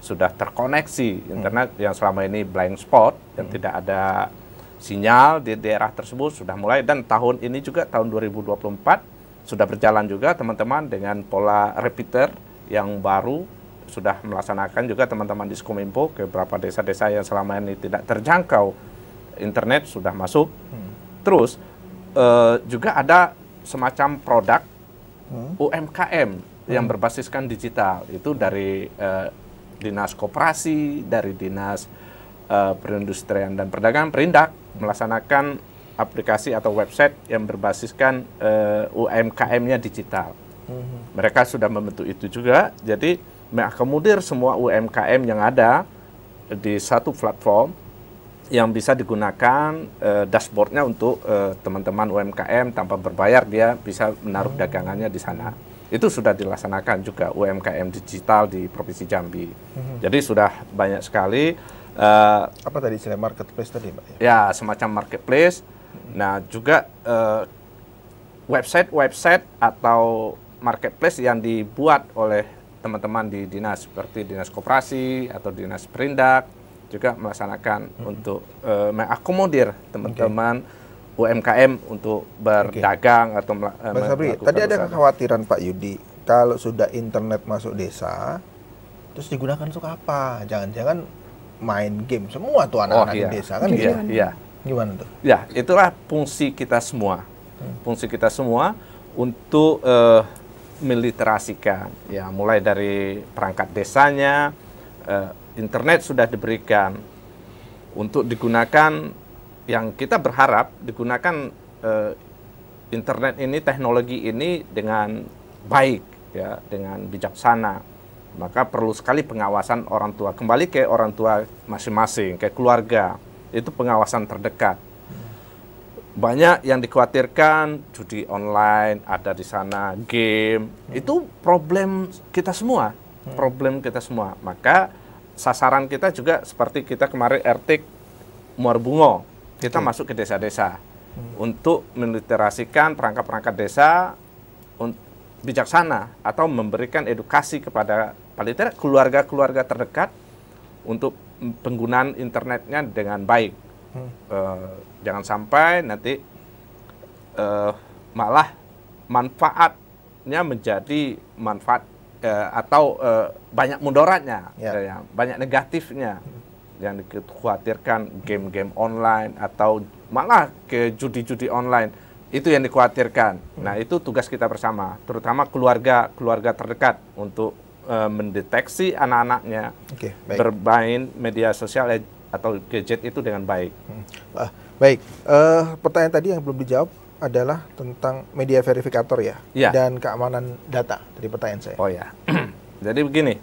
sudah terkoneksi internet yang selama ini blind spot dan tidak ada sinyal di daerah tersebut sudah mulai. Dan tahun ini juga tahun 2024 sudah berjalan juga teman-teman dengan pola repeater yang baru, sudah melaksanakan juga teman-teman di Diskominfo ke beberapa desa-desa yang selama ini tidak terjangkau internet sudah masuk. Terus juga ada semacam produk UMKM yang berbasiskan digital, itu dari Dinas Koperasi, dari Dinas Perindustrian dan Perdagangan Perindak melaksanakan aplikasi atau website yang berbasiskan UMKM-nya digital. Mereka sudah membentuk itu juga, jadi mengakomodir semua UMKM yang ada di satu platform yang bisa digunakan dashboardnya untuk teman-teman UMKM tanpa berbayar, dia bisa menaruh dagangannya di sana. Itu sudah dilaksanakan juga UMKM digital di Provinsi Jambi. Jadi sudah banyak sekali. Apa tadi istilah marketplace tadi, Mbak? Ya, semacam marketplace. Nah, juga website atau marketplace yang dibuat oleh teman-teman di dinas seperti Dinas Koperasi atau Dinas Perindak juga melaksanakan untuk mengakomodir teman-teman UMKM untuk berdagang atau Mas Sabri, tadi ada kekhawatiran Pak Yudi kalau sudah internet masuk desa terus digunakan untuk apa? Jangan-jangan main game semua tuh anak-anak di desa kan gitu. Iya. Gimana tuh? Ya, itulah fungsi kita semua. Fungsi kita semua untuk meliterasikan, ya, mulai dari perangkat desanya, internet sudah diberikan untuk digunakan, yang kita berharap digunakan internet ini, teknologi ini dengan baik, ya, dengan bijaksana. Maka perlu sekali pengawasan orang tua, kembali ke orang tua masing-masing, ke keluarga, itu pengawasan terdekat. Banyak yang dikhawatirkan judi online ada di sana, game, itu problem kita semua, Maka sasaran kita juga seperti kita kemarin RT Muarbungo, kita masuk ke desa-desa untuk meliterasikan perangkat-perangkat desa bijaksana atau memberikan edukasi kepada paling tidak keluarga-keluarga terdekat untuk penggunaan internetnya dengan baik. Jangan sampai nanti malah manfaatnya menjadi manfaat atau banyak mudaratnya, banyak negatifnya yang dikhawatirkan, game-game online atau malah ke judi-judi online, itu yang dikhawatirkan. Nah, itu tugas kita bersama, terutama keluarga terdekat untuk mendeteksi anak-anaknya bermain media sosial atau gadget itu dengan baik. Baik, pertanyaan tadi yang belum dijawab adalah tentang media verifikator ya, dan keamanan data dari pertanyaan saya. Oh ya, jadi begini,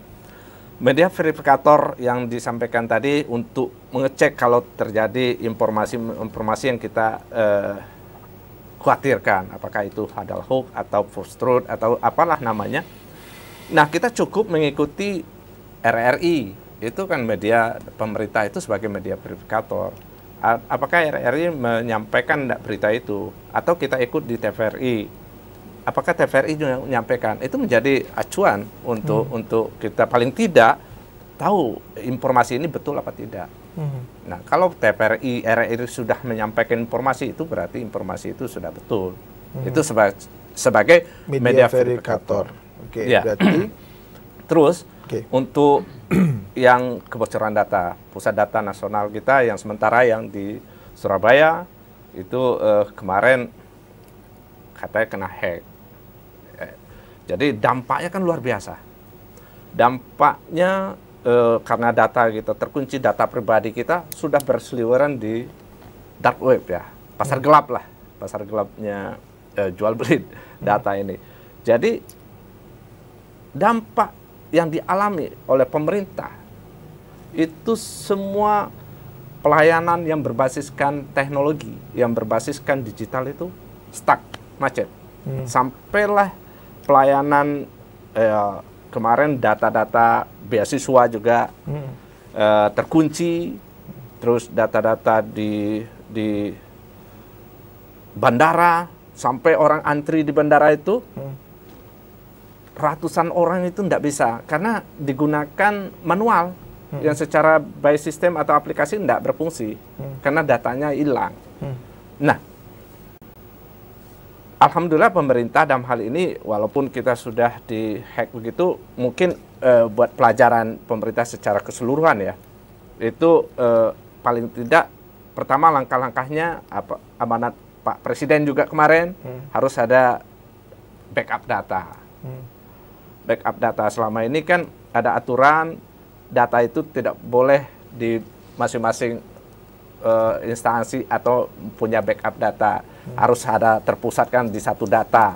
media verifikator yang disampaikan tadi untuk mengecek kalau terjadi informasi yang kita khawatirkan, apakah itu adalah hoax atau false truth atau apalah namanya, Nah, kita cukup mengikuti RRI, itu kan media pemerintah itu sebagai media verifikator. Apakah RRI menyampaikan berita itu? Atau kita ikut di TVRI? Apakah TVRI juga menyampaikan? Itu menjadi acuan untuk kita paling tidak tahu informasi ini betul apa tidak. Nah, kalau TVRI, RRI sudah menyampaikan informasi itu berarti informasi itu sudah betul. Itu sebagai media verifikator. Oke, ya. Berarti terus untuk yang kebocoran data, pusat data nasional kita yang sementara yang di Surabaya itu kemarin katanya kena hack. Jadi dampaknya kan luar biasa. Dampaknya karena data kita terkunci, data pribadi kita sudah berseliweran di dark web ya, pasar gelap lah, pasar gelapnya jual beli data ini. Jadi dampak yang dialami oleh pemerintah itu semua pelayanan yang berbasiskan teknologi, yang berbasiskan digital itu stuck, macet. Sampailah pelayanan kemarin data-data beasiswa juga terkunci, terus data-data di bandara, sampai orang antri di bandara itu ratusan orang itu tidak bisa karena digunakan manual yang secara by system atau aplikasi tidak berfungsi karena datanya hilang. Nah, alhamdulillah pemerintah dalam hal ini walaupun kita sudah di-hack begitu, mungkin buat pelajaran pemerintah secara keseluruhan ya, itu paling tidak pertama langkah-langkahnya amanat Pak Presiden juga kemarin harus ada backup data. Backup data selama ini kan ada aturan data itu tidak boleh di masing-masing instansi atau punya backup data, harus ada terpusatkan di satu data.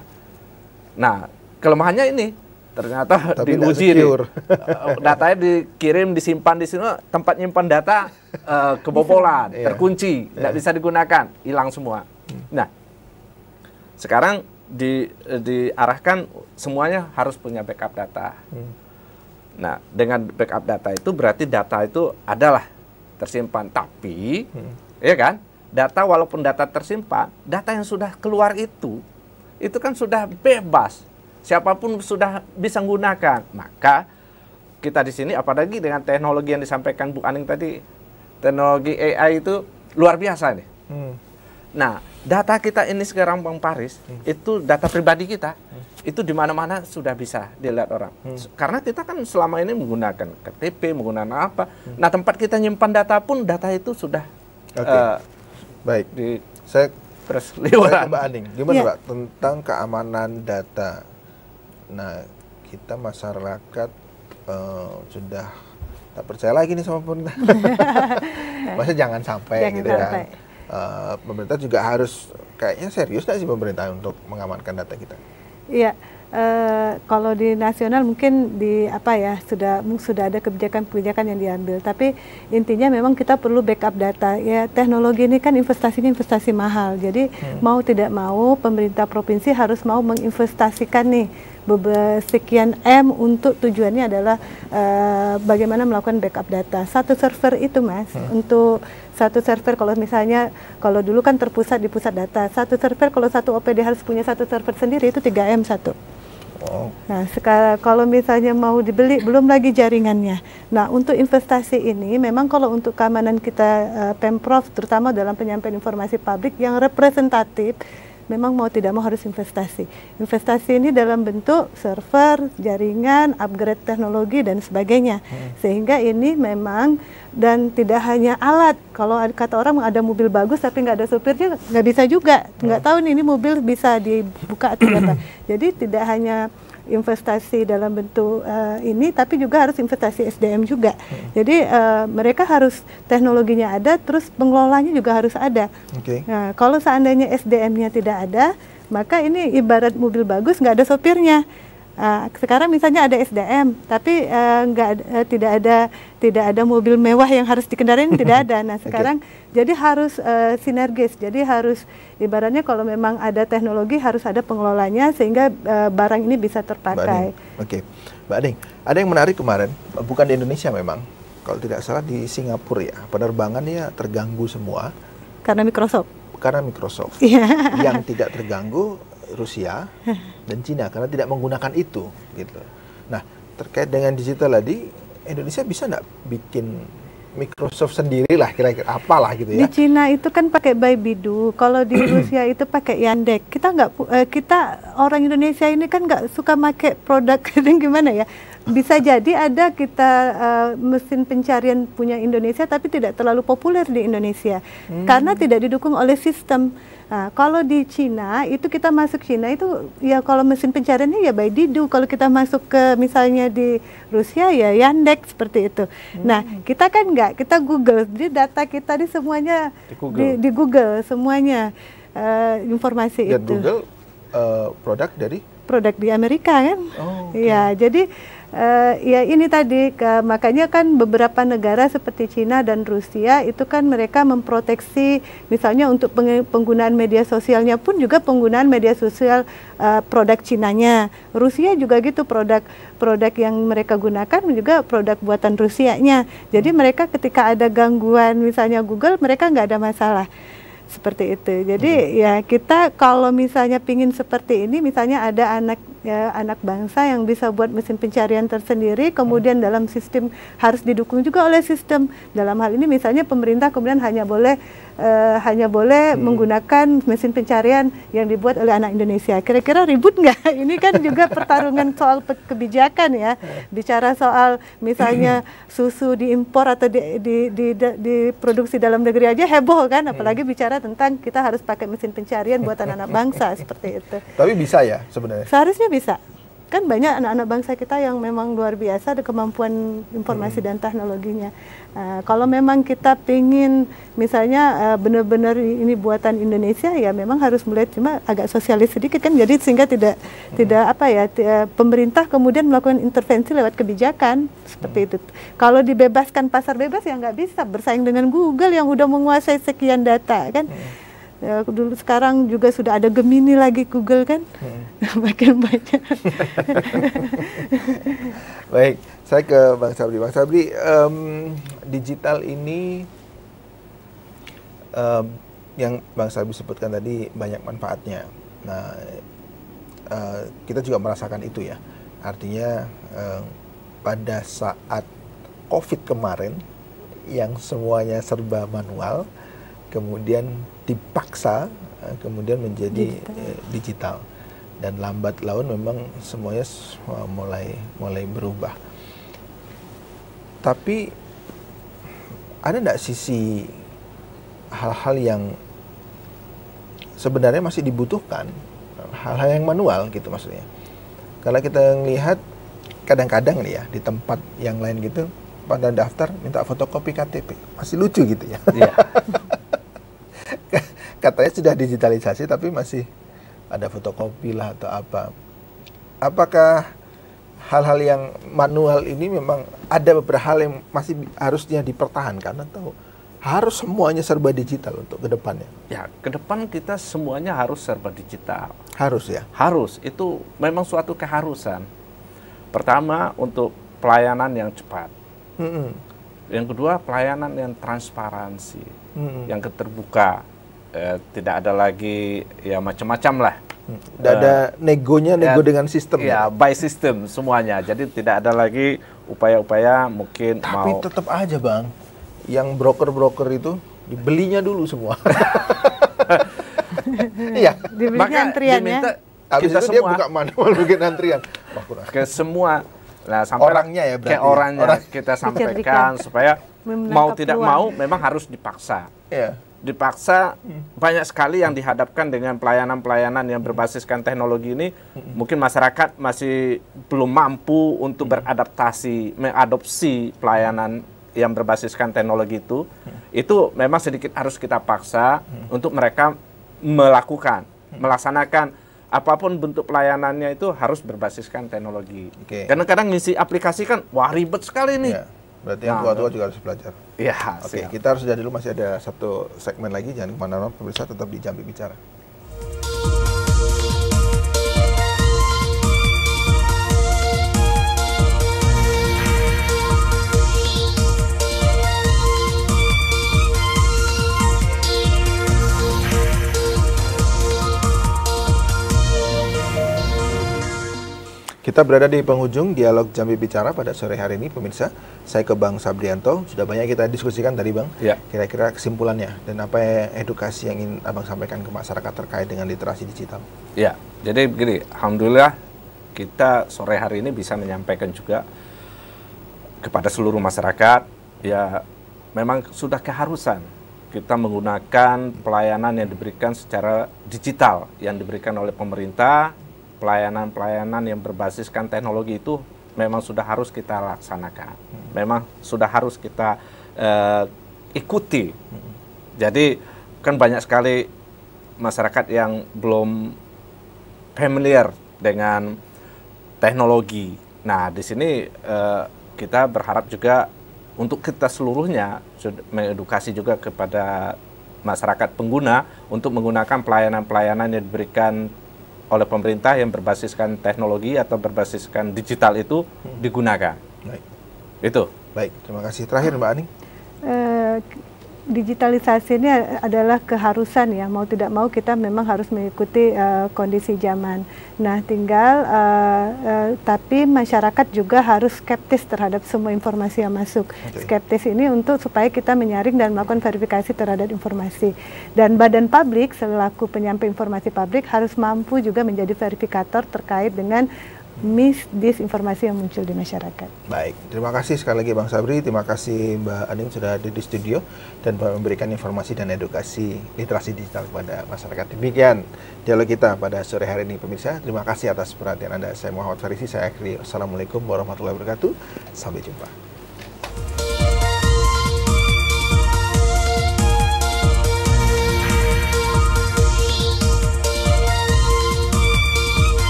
Nah, kelemahannya ini ternyata diuji datanya dikirim, disimpan di sini, tempat nyimpan data kebobolan, terkunci, tidak bisa digunakan, hilang semua. Nah, sekarang diarahkan semuanya harus punya backup data. Nah, dengan backup data itu berarti data itu adalah tersimpan, tapi ya kan, data walaupun data tersimpan, data yang sudah keluar itu kan sudah bebas, siapapun sudah bisa menggunakan. Maka kita di sini apalagi dengan teknologi yang disampaikan Bu Aning tadi, teknologi AI itu luar biasa nih. Nah, data kita ini sekarang Bang Paris, itu data pribadi kita, itu di mana-mana sudah bisa dilihat orang. Karena kita kan selama ini menggunakan KTP, menggunakan apa. Nah, tempat kita nyimpan data pun, data itu sudah baik. Saya ke Mbak Aning, gimana Mbak tentang keamanan data? Nah, kita masyarakat sudah tak percaya lagi nih sama pemerintah. Maksudnya jangan sampai gitu kan. Pemerintah juga harus kayaknya serius nggak sih pemerintah untuk mengamankan data kita? Iya, kalau di nasional mungkin di apa ya sudah ada kebijakan-kebijakan yang diambil. Tapi intinya memang kita perlu backup data. Ya, teknologi ini kan investasinya investasi mahal. Jadi mau tidak mau pemerintah provinsi harus mau menginvestasikan nih sekian M untuk tujuannya adalah bagaimana melakukan backup data. Satu server itu Mas, untuk satu server kalau misalnya, kalau dulu kan terpusat di pusat data, satu server kalau satu OPD harus punya satu server sendiri itu 3M satu. Nah, sekarang kalau misalnya mau dibeli, belum lagi jaringannya. Nah, untuk investasi ini memang kalau untuk keamanan kita Pemprov, terutama dalam penyampaian informasi publik yang representatif, memang mau tidak mau harus investasi. Investasi ini dalam bentuk server, jaringan, upgrade teknologi dan sebagainya. Sehingga ini memang, dan tidak hanya alat. Kalau kata orang ada mobil bagus tapi nggak ada supirnya, nggak bisa juga. Nggak tahu nih ini mobil bisa dibuka atau apa. Jadi tidak hanya investasi dalam bentuk ini, tapi juga harus investasi SDM juga. Jadi mereka harus teknologinya ada, terus pengelolanya juga harus ada. Nah, kalau seandainya SDM-nya tidak ada, maka ini ibarat mobil bagus nggak ada sopirnya. Sekarang misalnya ada SDM, tapi tidak ada mobil mewah yang harus dikendarain, tidak ada. Nah sekarang jadi harus sinergis, jadi harus ibaratnya kalau memang ada teknologi harus ada pengelolanya sehingga barang ini bisa terpakai. Oke, Mbak Aning, ada yang menarik kemarin, bukan di Indonesia memang, kalau tidak salah di Singapura ya, penerbangannya terganggu semua. Karena Microsoft. Yang tidak terganggu Rusia dan Cina karena tidak menggunakan itu gitu. Nah, terkait dengan digital tadi, Indonesia bisa nggak bikin Microsoft sendiri lah kira-kira apalah gitu ya. Di Cina itu kan pakai Baidu, kalau di Rusia itu pakai Yandex. Kita orang Indonesia ini kan nggak suka pakai produk gimana ya. Bisa jadi ada kita mesin pencarian punya Indonesia tapi tidak terlalu populer di Indonesia karena tidak didukung oleh sistem. Nah, kalau di Cina itu kita masuk Cina itu ya kalau mesin pencariannya ya Baidu, kalau kita masuk ke misalnya di Rusia ya Yandex seperti itu. Nah, kita kan enggak, kita Google. Jadi data kita di semuanya di Google semuanya informasi dan itu. Google produk di Amerika kan. Ya, jadi ya ini tadi makanya kan beberapa negara seperti Cina dan Rusia itu kan mereka memproteksi misalnya untuk penggunaan media sosialnya pun juga penggunaan media sosial produk Cinanya. Rusia juga gitu, produk yang mereka gunakan juga produk buatan Rusianya. Jadi mereka ketika ada gangguan misalnya Google mereka nggak ada masalah. Seperti itu. Jadi ya kita kalau misalnya pingin seperti ini, misalnya ada anak bangsa yang bisa buat mesin pencarian tersendiri, kemudian dalam sistem harus didukung juga oleh sistem. Dalam hal ini misalnya pemerintah kemudian hanya boleh menggunakan mesin pencarian yang dibuat oleh anak Indonesia. Kira-kira ribut nggak? Ini kan juga pertarungan soal kebijakan ya. Bicara soal misalnya susu diimpor atau diproduksi dalam negeri aja heboh kan, apalagi bicara tentang kita harus pakai mesin pencarian buatan anak bangsa seperti itu. Tapi bisa ya sebenarnya? Seharusnya bisa. Kan banyak anak-anak bangsa kita yang memang luar biasa ada kemampuan informasi dan teknologinya. Kalau memang kita pingin misalnya benar-benar ini buatan Indonesia, ya memang harus mulai cuma agak sosialis sedikit kan, jadi sehingga tidak pemerintah kemudian melakukan intervensi lewat kebijakan seperti itu. Kalau dibebaskan pasar bebas ya nggak bisa bersaing dengan Google yang udah menguasai sekian data kan. Ya, dulu sekarang juga sudah ada Gemini lagi Google kan, makin banyak. Baik, saya ke Bang Sabri. Bang Sabri, digital ini yang Bang Sabri sebutkan tadi banyak manfaatnya. Nah, kita juga merasakan itu ya. Artinya pada saat COVID kemarin yang semuanya serba manual, kemudian dipaksa kemudian menjadi digital dan lambat laun memang semuanya mulai berubah. Tapi ada enggak sisi hal-hal yang sebenarnya masih dibutuhkan, hal-hal yang manual gitu maksudnya? Karena kita lihat kadang-kadang nih ya di tempat yang lain gitu pada daftar minta fotokopi KTP, masih lucu gitu ya. Yeah. Katanya sudah digitalisasi tapi masih ada fotokopi lah atau apa. Apakah hal-hal yang manual ini memang ada beberapa hal yang masih harusnya dipertahankan atau harus semuanya serba digital untuk ke depannya? Ya, ke depan kita semuanya harus serba digital. Harus ya? Harus, itu memang suatu keharusan. Pertama, untuk pelayanan yang cepat. Yang kedua, pelayanan yang transparansi, yang keterbuka. Tidak ada lagi ya macam-macam lah. Tidak ada nego dengan sistem. Ya, by system semuanya. Jadi tidak ada lagi upaya-upaya mungkin tapi tetap aja Bang, yang broker-broker itu dibelinya dulu semua. Iya. Dibelinya antrian ya. Habis itu dia buka manual bikin antrian. Ke semua. Nah, sampai orangnya ya berarti. Ke orangnya kita sampaikan supaya mau tidak mau memang harus dipaksa. Iya. Dipaksa banyak sekali yang dihadapkan dengan pelayanan-pelayanan yang berbasiskan teknologi ini. Mungkin masyarakat masih belum mampu untuk beradaptasi, mengadopsi pelayanan yang berbasiskan teknologi itu. Itu memang sedikit harus kita paksa untuk mereka melaksanakan apapun bentuk pelayanannya itu harus berbasiskan teknologi. Kadang-kadang ngisi aplikasi kan, wah ribet sekali nih. Ya, berarti yang tua-tua juga harus belajar. Iya. Kita harus jeda dulu, masih ada satu segmen lagi. Jangan kemana-mana, pemirsa, tetap di Jambi Bicara. Kita berada di penghujung dialog Jambi Bicara pada sore hari ini, pemirsa. Saya ke Bang Sabrianto. Sudah banyak kita diskusikan tadi, Bang. Ya. Kira-kira kesimpulannya dan apa edukasi yang ingin Abang sampaikan ke masyarakat terkait dengan literasi digital? Ya, jadi begini, alhamdulillah kita sore hari ini bisa menyampaikan juga kepada seluruh masyarakat, ya memang sudah keharusan kita menggunakan pelayanan yang diberikan secara digital, yang diberikan oleh pemerintah. Pelayanan-pelayanan yang berbasiskan teknologi itu memang sudah harus kita laksanakan, memang sudah harus kita ikuti. Jadi kan banyak sekali masyarakat yang belum familiar dengan teknologi. Nah, di sini kita berharap juga untuk kita seluruhnya mengedukasi juga kepada masyarakat pengguna untuk menggunakan pelayanan-pelayanan yang diberikan oleh pemerintah yang berbasiskan teknologi atau berbasiskan digital itu digunakan. Baik. Itu. Baik, terima kasih. Terakhir, Mbak Aning. Digitalisasi ini adalah keharusan ya, mau tidak mau kita memang harus mengikuti kondisi zaman. Nah, tinggal tapi masyarakat juga harus skeptis terhadap semua informasi yang masuk. Skeptis ini untuk supaya kita menyaring dan melakukan verifikasi terhadap informasi. Dan badan publik selaku penyampai informasi publik harus mampu juga menjadi verifikator terkait dengan disinformasi yang muncul di masyarakat. Baik, terima kasih sekali lagi Bang Sabri, terima kasih Mbak Aning sudah hadir di studio dan memberikan informasi dan edukasi literasi digital kepada masyarakat. Demikian dialog kita pada sore hari ini, pemirsa. Terima kasih atas perhatian Anda. Saya Muhammad Farisi, saya akhiri. Assalamualaikum warahmatullahi wabarakatuh. Sampai jumpa.